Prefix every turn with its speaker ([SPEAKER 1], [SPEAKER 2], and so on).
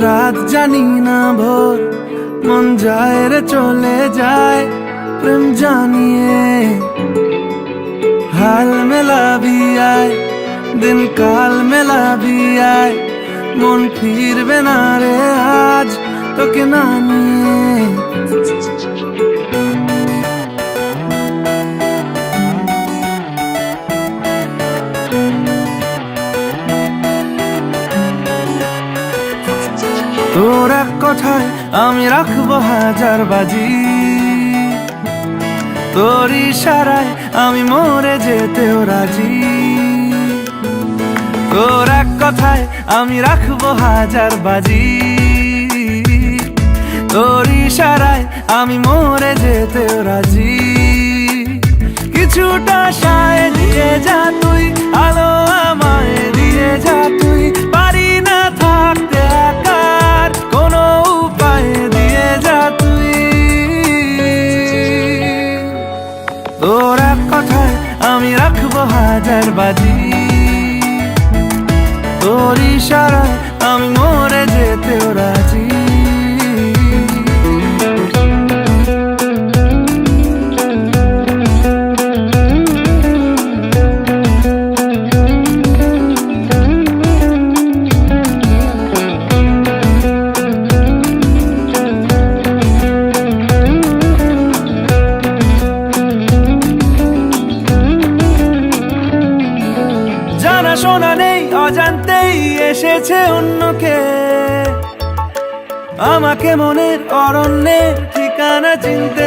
[SPEAKER 1] রাত জানি না ভোর, মন যায় রে চলে যায় প্রেম জানিয়ে। हाल मिला भी आए, दिन काल मिला भी आए, मन फिर बिना रे आज तो के नानिए। তোর এক কথায় আমি রাখবো হাজার বাজি, তোর ইশারায় আমি মরে যেতেও রাজি। তোর এক কথায় আমি রাখবো হাজার বাজি, তোর ইশারায় আমি মরে যেতেও রাজি। কিছুটা সায় দিয়ে যা তুই, আলো আমায় দিয়ে যা তুই, পারি না থাকতে একার কোনো উপায় দিয়ে যা তুই। তোর এক কথায় আমি রাখবো হাজার বাজি, তোর ইশারায় আমি মরে যেতেও রাজি। জানা শোনা নেই অজান্তেই এসেছে অন্যকে, আমাকে মনের অরণ্যের ঠিকানা চিনতে